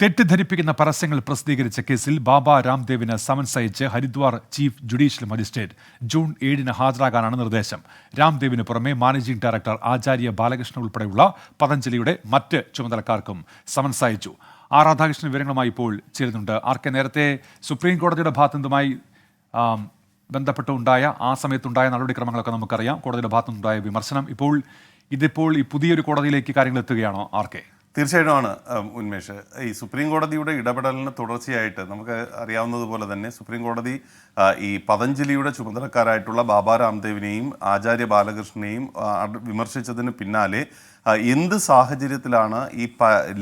തെറ്റിദ്ധരിപ്പിക്കുന്ന പരസ്യങ്ങൾ പ്രസിദ്ധീകരിച്ച കേസിൽ ബാബ രാംദേവിന് സമൻസ് അയച്ച് Haridwar chief judicial magistrate June 7 ഹാജരാകാനാണ് നിർദ്ദേശം. രാംദേവിന് പുറമെ മാനേജിംഗ് ഡയറക്ടർ ആചാര്യ ബാലകൃഷ്ണൻ ഉൾപ്പെടെയുള്ള പതഞ്ജലിയുടെ മറ്റ് ചുമതലക്കാർക്കും സമൻസ് അയച്ചു. രാധാകൃഷ്ണൻ വിവരങ്ങളുമായി ഇപ്പോൾ ചേരുന്നുണ്ട്. നേരത്തെ സുപ്രീം കോടതിയുടെ ഭാഗത്തുനിന്നുമായി ബന്ധപ്പെട്ടുണ്ടായ ആ സമയത്തുണ്ടായ നടപടിക്രമങ്ങളൊക്കെ നമുക്കറിയാം. കോടതിയുടെ ഭാഗത്തുനിന്നുണ്ടായ വിമർശനം ഇതിപ്പോൾ ഈ പുതിയൊരു കോടതിയിലേക്ക് കാര്യങ്ങൾ എത്തുകയാണോ? തീർച്ചയായിട്ടുമാണ് ഉന്മേഷ്. ഈ സുപ്രീം കോടതിയുടെ ഇടപെടലിന് തുടർച്ചയായിട്ട് നമുക്ക് അറിയാവുന്നതുപോലെ തന്നെ സുപ്രീം കോടതി ഈ പതഞ്ജലിയുടെ ചുമതലക്കാരായിട്ടുള്ള ബാബ രാംദേവിനെയും ആചാര്യ ബാലകൃഷ്ണനെയും വിമർശിച്ചതിന് പിന്നാലെ എന്ത് സാഹചര്യത്തിലാണ് ഈ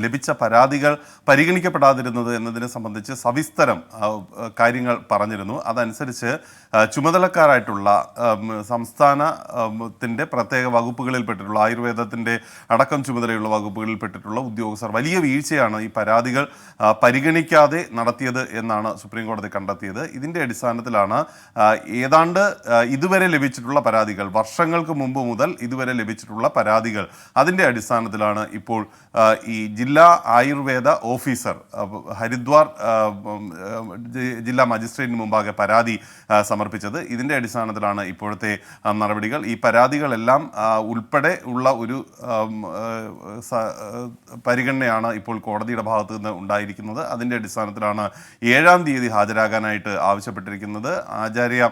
ലഭിച്ച പരാതികൾ പരിഗണിക്കപ്പെടാതിരുന്നത് എന്നതിനെ സംബന്ധിച്ച് സവിസ്തരം കാര്യങ്ങൾ പറഞ്ഞിരുന്നു. അതനുസരിച്ച് ചുമതലക്കാരായിട്ടുള്ള സംസ്ഥാനത്തിൻ്റെ പ്രത്യേക വകുപ്പുകളിൽപ്പെട്ടിട്ടുള്ള ആയുർവേദത്തിൻ്റെ അടക്കം ചുമതലയുള്ള വകുപ്പുകളിൽപ്പെട്ടിട്ടുള്ള ഉദ്യോഗസ്ഥർ വലിയ വീഴ്ചയാണ് ഈ പരാതികൾ പരിഗണിക്കാതെ നടത്തിയത് എന്നാണ് സുപ്രീം കോടതി കണ്ടെത്തിയത്. ഇതിൻ്റെ അടിസ്ഥാനത്തിലാണ് ഏതാണ്ട് ഇതുവരെ ലഭിച്ചിട്ടുള്ള പരാതികൾ, വർഷങ്ങൾക്ക് മുമ്പ് മുതൽ ഇതുവരെ ലഭിച്ചിട്ടുള്ള പരാതികൾ, അതിൻ്റെ അടിസ്ഥാനത്തിലാണ് ഇപ്പോൾ ഈ ജില്ലാ ആയുർവേദ ഓഫീസർ ഹരിദ്വാർ ജില്ലാ മജിസ്ട്രേറ്റിന് മുമ്പാകെ പരാതി സമർപ്പിച്ചത്. ഇതിൻ്റെ അടിസ്ഥാനത്തിലാണ് ഇപ്പോഴത്തെ നടപടികൾ. ഈ പരാതികളെല്ലാം ഉൾപ്പെടെ ഉള്ള ഒരു പരിഗണനയാണ് ഇപ്പോൾ കോടതിയുടെ ഭാഗത്തു നിന്ന് ഉണ്ടായിരിക്കുന്നത്. അതിൻ്റെ അടിസ്ഥാനത്തിലാണ് 7-ാം തീയതി ഹാജരാകാനായിട്ട് ആവശ്യപ്പെട്ടിരിക്കുന്നത്. ആചാര്യ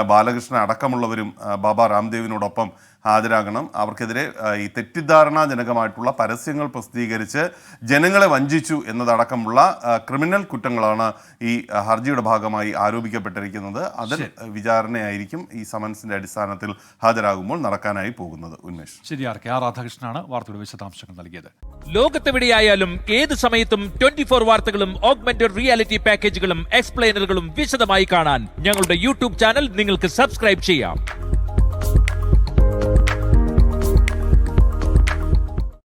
ബാലകൃഷ്ണൻ അടക്കമുള്ളവരും ബാബ രാംദേവിനോടൊപ്പം ഹാജരാകണം. അവർക്കെതിരെ ഈ തെറ്റിദ്ധാരണാജനകമായിട്ടുള്ള പരസ്യങ്ങൾ പ്രസിദ്ധീകരിച്ച് ജനങ്ങളെ വഞ്ചിച്ചു എന്നതടക്കമുള്ള ക്രിമിനൽ കുറ്റങ്ങളാണ് ഈ ഹർജിയുടെ ഭാഗമായി ആരോപിക്കപ്പെട്ടിരിക്കുന്നത്. അതിൽ വിചാരണയായിരിക്കും ഈ സമൻസിന്റെ അടിസ്ഥാനത്തിൽ ഹാജരാകുമ്പോൾ നടക്കാനായി പോകുന്നത്. ഉന്മേഷ്. ശരി, രാധാകൃഷ്ണനാണ് വാർത്തയുടെ വിശദാംശങ്ങൾ നൽകിയത്. ലോകത്തെവിടെയായാലും ഏത് സമയത്തും 24 വാർത്തകളും ഓഗ്മെന്റഡ് റിയാലിറ്റി പാക്കേജുകളും എക്സ്പ്ലെയിനറുകളും വിശദമായി കാണാൻ ഞങ്ങളുടെ യൂട്യൂബ് ചാനൽ നിങ്ങൾക്ക് സബ്സ്ക്രൈബ് ചെയ്യാം.